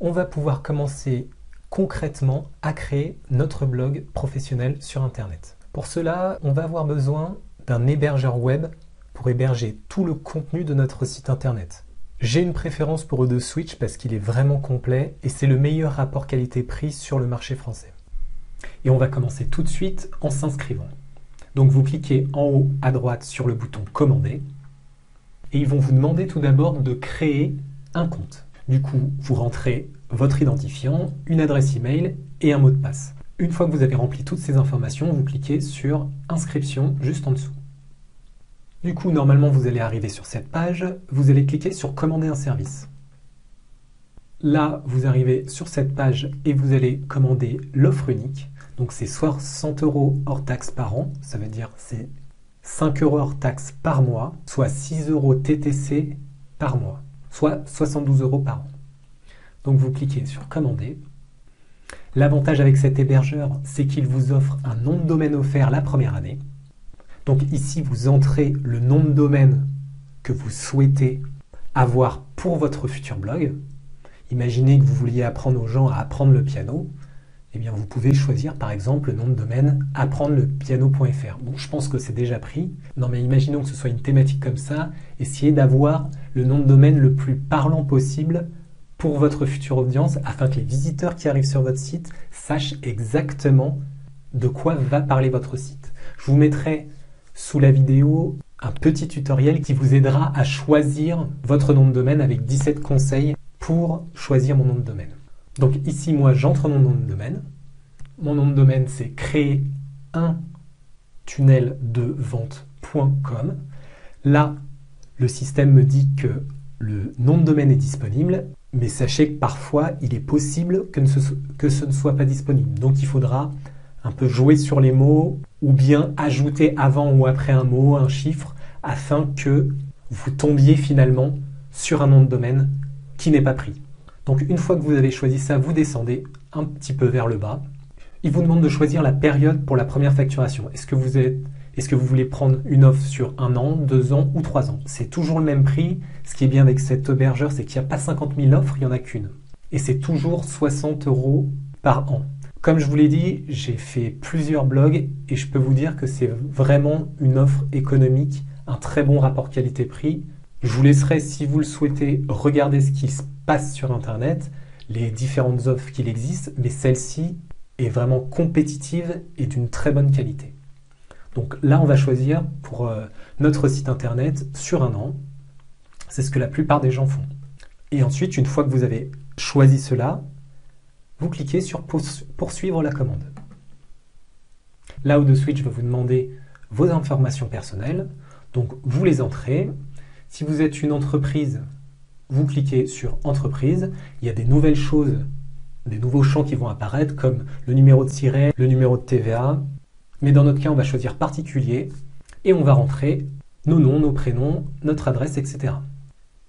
on va pouvoir commencer concrètement à créer notre blog professionnel sur Internet. Pour cela, on va avoir besoin d'un hébergeur web pour héberger tout le contenu de notre site Internet. J'ai une préférence pour Odoo-Switch parce qu'il est vraiment complet et c'est le meilleur rapport qualité-prix sur le marché français. Et on va commencer tout de suite en s'inscrivant. Donc vous cliquez en haut à droite sur le bouton « Commander » et ils vont vous demander tout d'abord de créer un compte. Du coup, vous rentrez votre identifiant, une adresse email et un mot de passe. Une fois que vous avez rempli toutes ces informations, vous cliquez sur « Inscription » juste en dessous. Du coup, normalement, vous allez arriver sur cette page, vous allez cliquer sur « Commander un service ». Là, vous arrivez sur cette page et vous allez commander l'offre unique. Donc c'est 60 € hors taxe par an, ça veut dire c'est 5 € hors taxe par mois, soit 6 € TTC par mois, soit 72 € par an. Donc vous cliquez sur commander. L'avantage avec cet hébergeur, c'est qu'il vous offre un nom de domaine offert la première année. Donc ici, vous entrez le nom de domaine que vous souhaitez avoir pour votre futur blog. Imaginez que vous vouliez apprendre aux gens à apprendre le piano. Eh bien, vous pouvez choisir par exemple le nom de domaine apprendrepiano.fr. Bon, je pense que c'est déjà pris. Non, mais imaginons que ce soit une thématique comme ça. Essayez d'avoir le nom de domaine le plus parlant possible pour votre future audience afin que les visiteurs qui arrivent sur votre site sachent exactement de quoi va parler votre site. Je vous mettrai sous la vidéo un petit tutoriel qui vous aidera à choisir votre nom de domaine avec 17 conseils pour choisir mon nom de domaine. Donc ici, moi, j'entre mon nom de domaine. Mon nom de domaine, c'est créer un tunnel de vente.com. Là, le système me dit que le nom de domaine est disponible, mais sachez que parfois, il est possible que ce ne soit pas disponible. Donc il faudra un peu jouer sur les mots ou bien ajouter avant ou après un mot, un chiffre, afin que vous tombiez finalement sur un nom de domaine qui n'est pas pris. Donc une fois que vous avez choisi ça, vous descendez un petit peu vers le bas. Il vous demande de choisir la période pour la première facturation. Est-ce que vous voulez prendre une offre sur 1 an, 2 ans ou 3 ans? C'est toujours le même prix. Ce qui est bien avec cet hébergeur, c'est qu'il n'y a pas 50 000 offres, il n'y en a qu'une. Et c'est toujours 60 € par an. Comme je vous l'ai dit, j'ai fait plusieurs blogs et je peux vous dire que c'est vraiment une offre économique, un très bon rapport qualité-prix. Je vous laisserai, si vous le souhaitez, regarder ce qui se passe sur Internet, les différentes offres qu'il existe, mais celle-ci est vraiment compétitive et d'une très bonne qualité. Donc là, on va choisir pour notre site Internet sur 1 an. C'est ce que la plupart des gens font. Et ensuite, une fois que vous avez choisi cela, vous cliquez sur poursuivre la commande. Là, Odoo-Switch va vous demander vos informations personnelles. Donc, vous les entrez. Si vous êtes une entreprise, vous cliquez sur entreprise. Il y a des nouvelles choses, des nouveaux champs qui vont apparaître comme le numéro de siret, le numéro de TVA. Mais dans notre cas, on va choisir particulier et on va rentrer nos noms, nos prénoms, notre adresse, etc.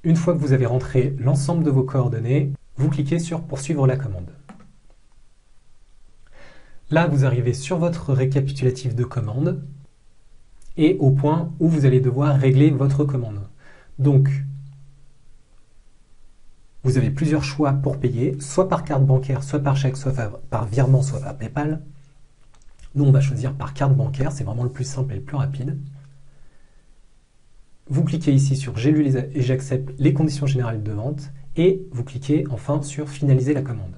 Une fois que vous avez rentré l'ensemble de vos coordonnées, vous cliquez sur poursuivre la commande. Là, vous arrivez sur votre récapitulatif de commande et au point où vous allez devoir régler votre commande. Donc, vous avez plusieurs choix pour payer, soit par carte bancaire, soit par chèque, soit par virement, soit par PayPal. Nous, on va choisir par carte bancaire, c'est vraiment le plus simple et le plus rapide. Vous cliquez ici sur « J'ai lu et j'accepte les conditions générales de vente » et vous cliquez enfin sur « Finaliser la commande ».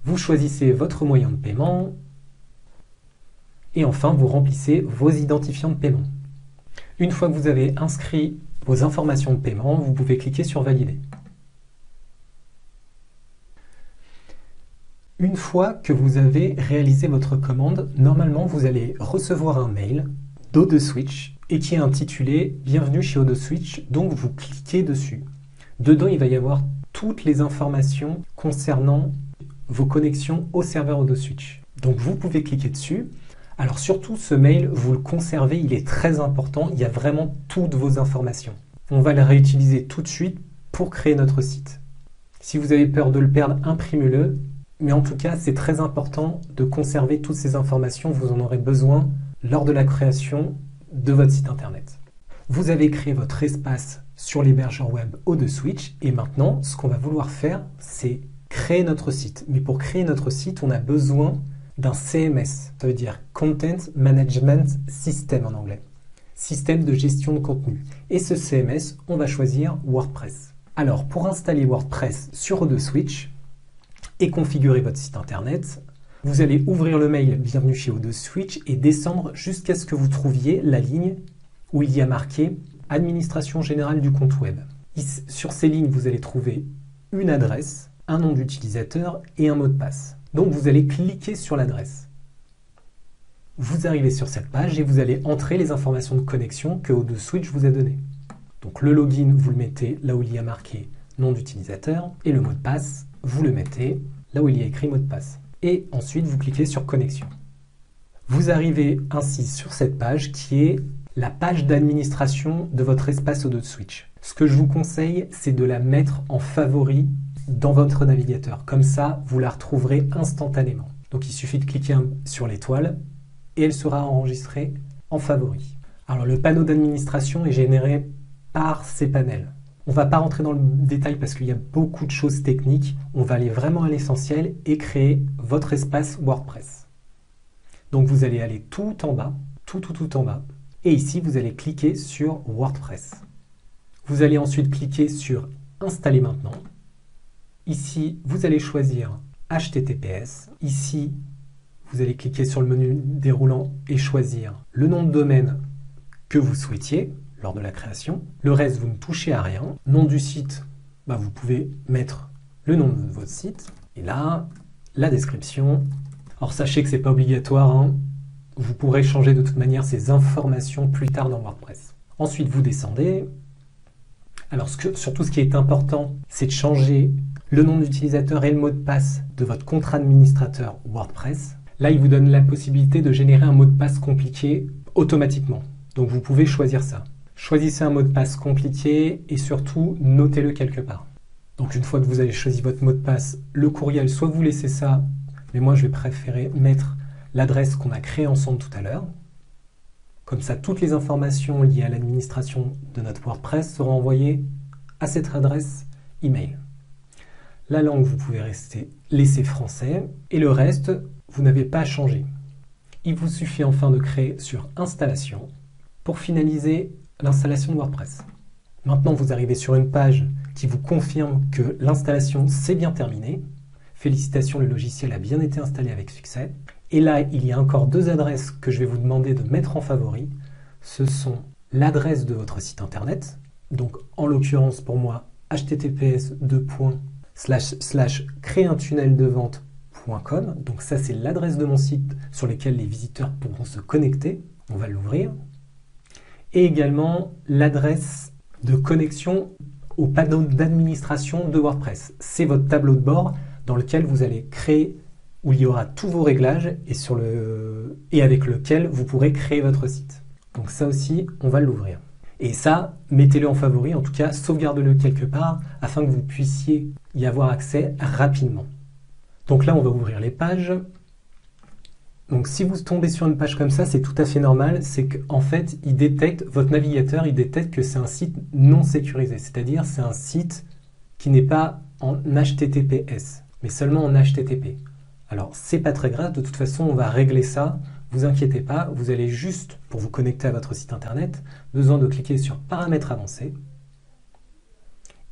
Vous choisissez votre moyen de paiement et enfin vous remplissez vos identifiants de paiement. Une fois que vous avez inscrit vos informations de paiement, vous pouvez cliquer sur Valider. Une fois que vous avez réalisé votre commande, normalement vous allez recevoir un mail d'Odoo-Switch et qui est intitulé « Bienvenue chez Odoo-Switch », donc vous cliquez dessus. Dedans, il va y avoir toutes les informations concernant vos connexions au serveur Odoo-Switch. Donc vous pouvez cliquer dessus. Alors surtout, ce mail, vous le conservez, il est très important, il y a vraiment toutes vos informations. On va le réutiliser tout de suite pour créer notre site. Si vous avez peur de le perdre, imprimez-le. Mais en tout cas, c'est très important de conserver toutes ces informations, vous en aurez besoin lors de la création de votre site internet. Vous avez créé votre espace sur l'hébergeur web O2Switch. Et maintenant, ce qu'on va vouloir faire, c'est créer notre site. Mais pour créer notre site, on a besoin d'un CMS. Ça veut dire Content Management System en anglais. Système de gestion de contenu. Et ce CMS, on va choisir WordPress. Alors, pour installer WordPress sur O2Switch et configurer votre site internet, vous allez ouvrir le mail Bienvenue chez O2Switch et descendre jusqu'à ce que vous trouviez la ligne où il y a marqué Administration générale du compte web. Sur ces lignes, vous allez trouver une adresse, un nom d'utilisateur et un mot de passe. Donc vous allez cliquer sur l'adresse. Vous arrivez sur cette page et vous allez entrer les informations de connexion que O2Switch vous a données. Donc le login, vous le mettez là où il y a marqué nom d'utilisateur et le mot de passe, vous le mettez là où il y a écrit mot de passe. Et ensuite, vous cliquez sur connexion. Vous arrivez ainsi sur cette page qui est la page d'administration de votre espace O2Switch. Ce que je vous conseille, c'est de la mettre en favori dans votre navigateur. Comme ça, vous la retrouverez instantanément. Donc il suffit de cliquer sur l'étoile et elle sera enregistrée en favori. Alors le panneau d'administration est généré par ces panels. On ne va pas rentrer dans le détail parce qu'il y a beaucoup de choses techniques. On va aller vraiment à l'essentiel et créer votre espace WordPress. Donc vous allez aller tout en bas, tout en bas. Et ici, vous allez cliquer sur WordPress. Vous allez ensuite cliquer sur Installer maintenant. Ici, vous allez choisir HTTPS. Ici, vous allez cliquer sur le menu déroulant et choisir le nom de domaine que vous souhaitiez lors de la création. Le reste, vous ne touchez à rien. Nom du site, vous pouvez mettre le nom de votre site. Et là, la description. Alors sachez que ce n'est pas obligatoire, hein. Vous pourrez changer de toute manière ces informations plus tard dans WordPress. Ensuite, vous descendez. Alors surtout, ce qui est important, c'est de changer le nom d'utilisateur et le mot de passe de votre compte administrateur WordPress. Là, il vous donne la possibilité de générer un mot de passe compliqué automatiquement. Donc vous pouvez choisir ça. Choisissez un mot de passe compliqué et surtout, notez-le quelque part. Donc une fois que vous avez choisi votre mot de passe, le courriel, soit vous laissez ça, mais moi je vais préférer mettre l'adresse qu'on a créée ensemble tout à l'heure. Comme ça, toutes les informations liées à l'administration de notre WordPress seront envoyées à cette adresse email. La langue, vous pouvez laisser français et le reste, vous n'avez pas à changer. Il vous suffit enfin de créer sur Installation pour finaliser l'installation de WordPress. Maintenant, vous arrivez sur une page qui vous confirme que l'installation s'est bien terminée. Félicitations, le logiciel a bien été installé avec succès. Et là, il y a encore deux adresses que je vais vous demander de mettre en favori. Ce sont l'adresse de votre site internet. Donc, en l'occurrence, pour moi, https://créeruntunneldevente.com. Donc ça, c'est l'adresse de mon site sur lequel les visiteurs pourront se connecter. On va l'ouvrir. Et également l'adresse de connexion au panneau d'administration de WordPress. C'est votre tableau de bord dans lequel vous allez créer, où il y aura tous vos réglages et avec lequel vous pourrez créer votre site. Donc ça aussi, on va l'ouvrir. Et ça, mettez-le en favori, en tout cas, sauvegardez-le quelque part afin que vous puissiez y avoir accès rapidement. Donc là, on va ouvrir les pages. Donc si vous tombez sur une page comme ça, c'est tout à fait normal, c'est qu'en fait, votre navigateur, il détecte que c'est un site non sécurisé, c'est-à-dire c'est un site qui n'est pas en HTTPS, mais seulement en HTTP. Alors, c'est pas très grave, de toute façon, on va régler ça, vous inquiétez pas, vous allez juste, pour vous connecter à votre site internet, besoin de cliquer sur Paramètres avancés,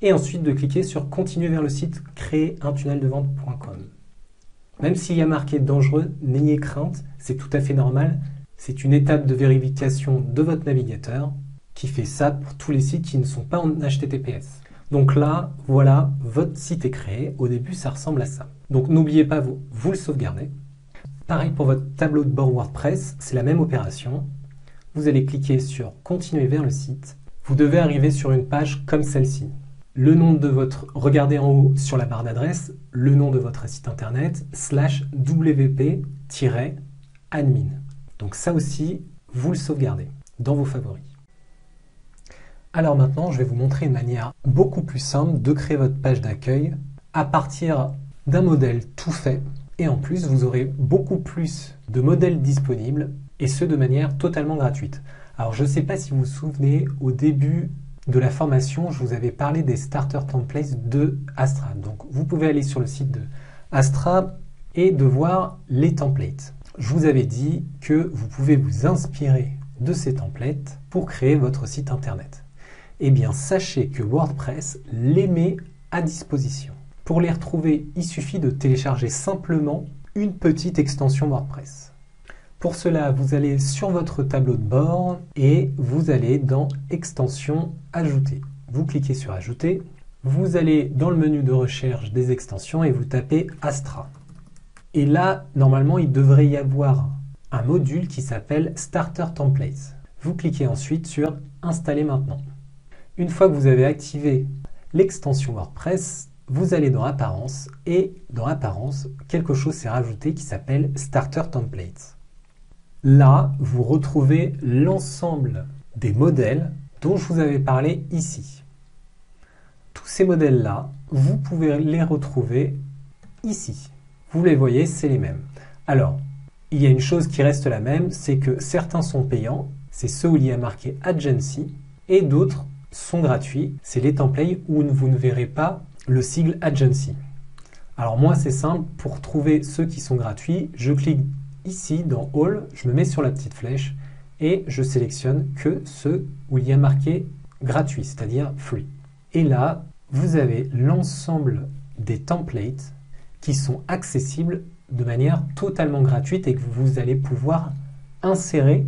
et ensuite de cliquer sur Continuer vers le site créeruntunneldevente.com. Même s'il y a marqué dangereux, n'ayez crainte, c'est tout à fait normal. C'est une étape de vérification de votre navigateur qui fait ça pour tous les sites qui ne sont pas en HTTPS. Donc là, voilà, votre site est créé. Au début, ça ressemble à ça. Donc n'oubliez pas, vous le sauvegardez. Pareil pour votre tableau de bord WordPress, c'est la même opération. Vous allez cliquer sur Continuer vers le site. Vous devez arriver sur une page comme celle-ci. Le nom de regardez en haut sur la barre d'adresse, le nom de votre site internet, /wp-admin. Donc ça aussi, vous le sauvegardez dans vos favoris. Alors maintenant, je vais vous montrer une manière beaucoup plus simple de créer votre page d'accueil à partir d'un modèle tout fait. Et en plus, vous aurez beaucoup plus de modèles disponibles et ce de manière totalement gratuite. Alors je ne sais pas si vous vous souvenez, au début de la formation, je vous avais parlé des starter templates de Astra. Donc vous pouvez aller sur le site de Astra et de voir les templates. Je vous avais dit que vous pouvez vous inspirer de ces templates pour créer votre site internet. Eh bien, sachez que WordPress les met à disposition. Pour les retrouver, il suffit de télécharger simplement une petite extension WordPress. Pour cela, vous allez sur votre tableau de bord et vous allez dans Extensions, Ajouter. Vous cliquez sur Ajouter, vous allez dans le menu de recherche des extensions et vous tapez Astra. Et là, normalement, il devrait y avoir un module qui s'appelle Starter Templates. Vous cliquez ensuite sur Installer maintenant. Une fois que vous avez activé l'extension WordPress, vous allez dans Apparences et dans Apparences, quelque chose s'est rajouté qui s'appelle Starter Templates. Là, vous retrouvez l'ensemble des modèles dont je vous avais parlé ici. Tous ces modèles-là, vous pouvez les retrouver ici. Vous les voyez, c'est les mêmes. Alors, il y a une chose qui reste la même, c'est que certains sont payants, c'est ceux où il y a marqué Agency, et d'autres sont gratuits, c'est les templates où vous ne verrez pas le sigle Agency. Alors moi, c'est simple, pour trouver ceux qui sont gratuits, je clique ici dans All, je me mets sur la petite flèche et je sélectionne que ceux où il y a marqué gratuit, c'est-à-dire free. Et là, vous avez l'ensemble des templates qui sont accessibles de manière totalement gratuite et que vous allez pouvoir insérer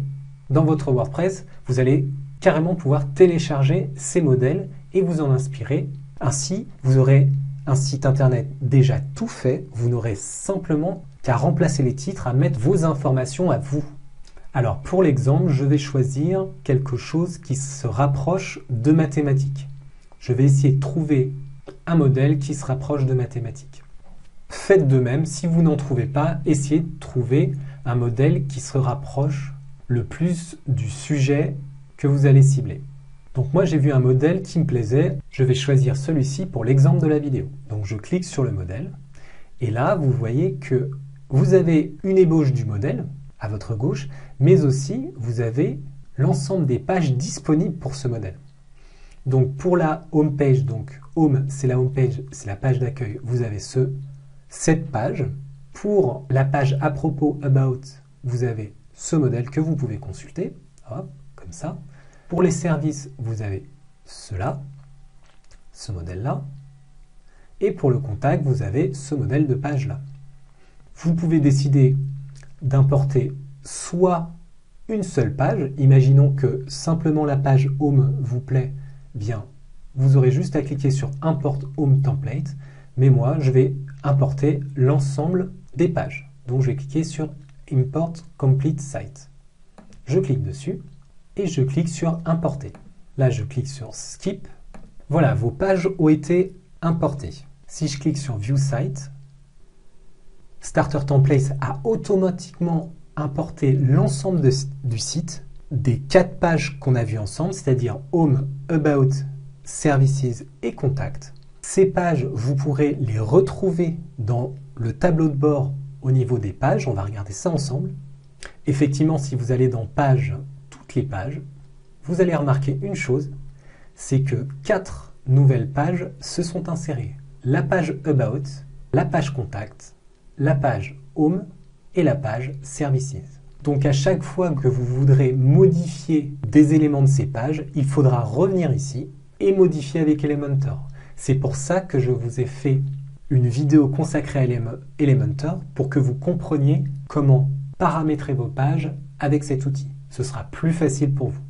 dans votre WordPress. Vous allez carrément pouvoir télécharger ces modèles et vous en inspirer. Ainsi, vous aurez un site internet déjà tout fait. Vous n'aurez simplement qu'à remplacer les titres, à mettre vos informations à vous. Alors pour l'exemple, je vais choisir quelque chose qui se rapproche de mathématiques. Je vais essayer de trouver un modèle qui se rapproche de mathématiques. Faites de même, si vous n'en trouvez pas, essayez de trouver un modèle qui se rapproche le plus du sujet que vous allez cibler. Donc moi j'ai vu un modèle qui me plaisait, je vais choisir celui-ci pour l'exemple de la vidéo. Donc je clique sur le modèle et là vous voyez que vous avez une ébauche du modèle à votre gauche, mais aussi vous avez l'ensemble des pages disponibles pour ce modèle. Donc pour la home page, donc home c'est la home page, c'est la page d'accueil, vous avez cette page. Pour la page à propos, about, vous avez ce modèle que vous pouvez consulter, hop, comme ça. Pour les services, vous avez cela, ce modèle-là. Et pour le contact, vous avez ce modèle de page-là. Vous pouvez décider d'importer soit une seule page, imaginons que simplement la page Home vous plaît, bien, vous aurez juste à cliquer sur Import Home Template, mais moi, je vais importer l'ensemble des pages. Donc, je vais cliquer sur Import Complete Site. Je clique dessus et je clique sur Importer. Là, je clique sur Skip. Voilà, vos pages ont été importées. Si je clique sur View Site, Starter Templates a automatiquement importé l'ensemble du site, des 4 pages qu'on a vues ensemble, c'est-à-dire Home, About, Services et Contact. Ces pages, vous pourrez les retrouver dans le tableau de bord au niveau des pages. On va regarder ça ensemble. Effectivement, si vous allez dans Pages, toutes les pages, vous allez remarquer une chose, c'est que 4 nouvelles pages se sont insérées. La page About, la page Contact, la page Home et la page Services. Donc à chaque fois que vous voudrez modifier des éléments de ces pages, il faudra revenir ici et modifier avec Elementor. C'est pour ça que je vous ai fait une vidéo consacrée à Elementor pour que vous compreniez comment paramétrer vos pages avec cet outil. Ce sera plus facile pour vous.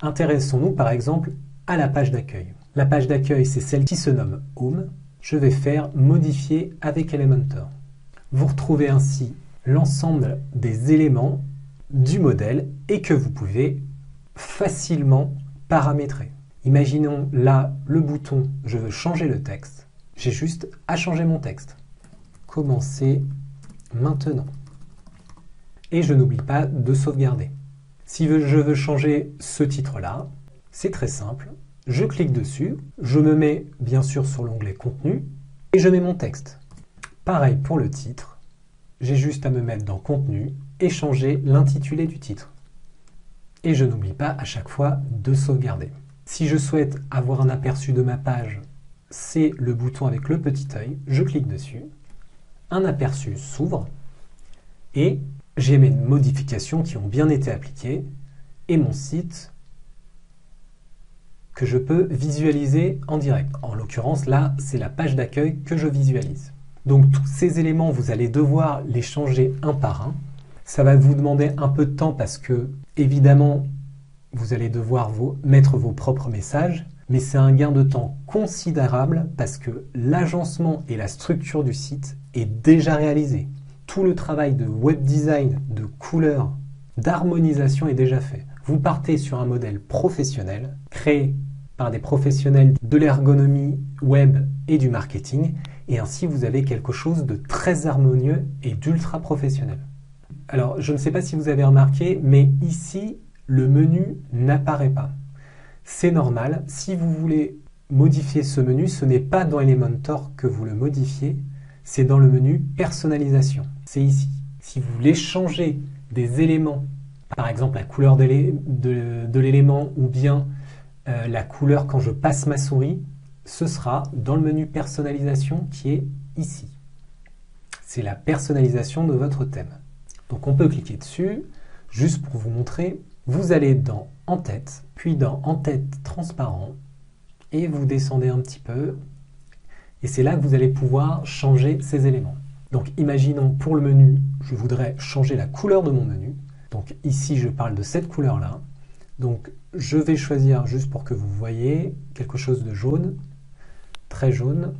Intéressons-nous par exemple à la page d'accueil. La page d'accueil, c'est celle qui se nomme Home. Je vais faire Modifier avec Elementor. Vous retrouvez ainsi l'ensemble des éléments du modèle et que vous pouvez facilement paramétrer. Imaginons là le bouton « Je veux changer le texte ». J'ai juste à changer mon texte. Commencer maintenant. Et je n'oublie pas de sauvegarder. Si je veux changer ce titre-là, c'est très simple. Je clique dessus, je me mets bien sûr sur l'onglet « Contenu » et je mets mon texte. Pareil pour le titre, j'ai juste à me mettre dans « Contenu » et changer l'intitulé du titre. Et je n'oublie pas à chaque fois de sauvegarder. Si je souhaite avoir un aperçu de ma page, c'est le bouton avec le petit œil, je clique dessus, un aperçu s'ouvre et j'ai mes modifications qui ont bien été appliquées et mon site que je peux visualiser en direct. En l'occurrence, là, c'est la page d'accueil que je visualise. Donc tous ces éléments, vous allez devoir les changer un par un. Ça va vous demander un peu de temps parce que, évidemment, vous allez devoir mettre vos propres messages, mais c'est un gain de temps considérable parce que l'agencement et la structure du site est déjà réalisé. Tout le travail de web design, de couleurs, d'harmonisation est déjà fait. Vous partez sur un modèle professionnel, créé par des professionnels de l'ergonomie web et du marketing, et ainsi vous avez quelque chose de très harmonieux et d'ultra professionnel. Alors, je ne sais pas si vous avez remarqué, mais ici, le menu n'apparaît pas. C'est normal, si vous voulez modifier ce menu, ce n'est pas dans Elementor que vous le modifiez, c'est dans le menu personnalisation. C'est ici. Si vous voulez changer des éléments, par exemple la couleur de l'élément ou bien la couleur quand je passe ma souris, ce sera dans le menu personnalisation qui est ici. C'est la personnalisation de votre thème. Donc on peut cliquer dessus, juste pour vous montrer. Vous allez dans En-tête, puis dans En-tête transparent, et vous descendez un petit peu, et c'est là que vous allez pouvoir changer ces éléments. Donc imaginons pour le menu, je voudrais changer la couleur de mon menu. Donc ici je parle de cette couleur-là. Donc je vais choisir, juste pour que vous voyez, quelque chose de jaune, très jaune.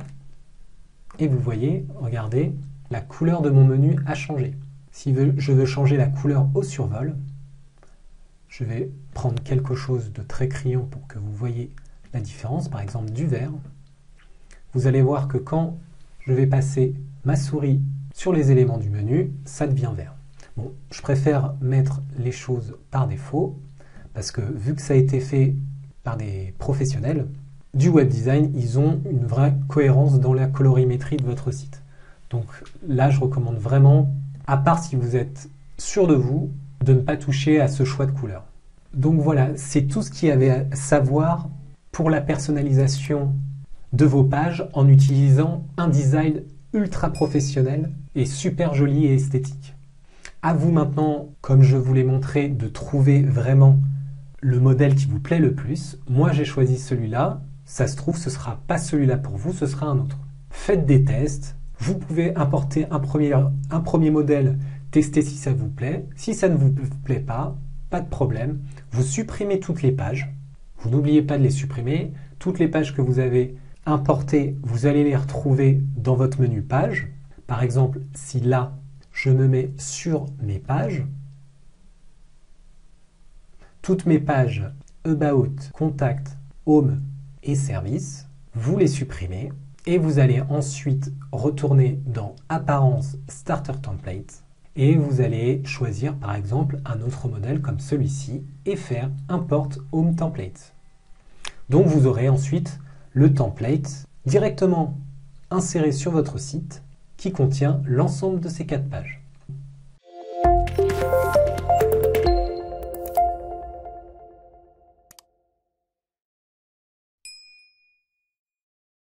Et vous voyez, regardez, la couleur de mon menu a changé. Si je veux changer la couleur au survol, je vais prendre quelque chose de très criant pour que vous voyez la différence, par exemple du vert. Vous allez voir que quand je vais passer ma souris sur les éléments du menu, ça devient vert. Bon, je préfère mettre les choses par défaut, parce que vu que ça a été fait par des professionnels du web design, ils ont une vraie cohérence dans la colorimétrie de votre site. Donc là, je recommande vraiment, à part si vous êtes sûr de vous, de ne pas toucher à ce choix de couleur. Donc voilà, c'est tout ce qu'il y avait à savoir pour la personnalisation de vos pages en utilisant un design ultra professionnel et super joli et esthétique. À vous maintenant, comme je vous l'ai montré, de trouver vraiment le modèle qui vous plaît le plus. Moi, j'ai choisi celui-là. Ça se trouve, ce ne sera pas celui-là pour vous, ce sera un autre. Faites des tests. Vous pouvez importer un premier modèle, tester si ça vous plaît. Si ça ne vous plaît pas de problème. Vous supprimez toutes les pages. Vous n'oubliez pas de les supprimer. Toutes les pages que vous avez importées, vous allez les retrouver dans votre menu page. Par exemple, si là, je me mets sur mes pages, toutes mes pages About, Contact, Home et Service, vous les supprimez et vous allez ensuite retourner dans Apparence Starter Template et vous allez choisir par exemple un autre modèle comme celui-ci et faire Import Home Template. Donc vous aurez ensuite le template directement inséré sur votre site qui contient l'ensemble de ces 4 pages.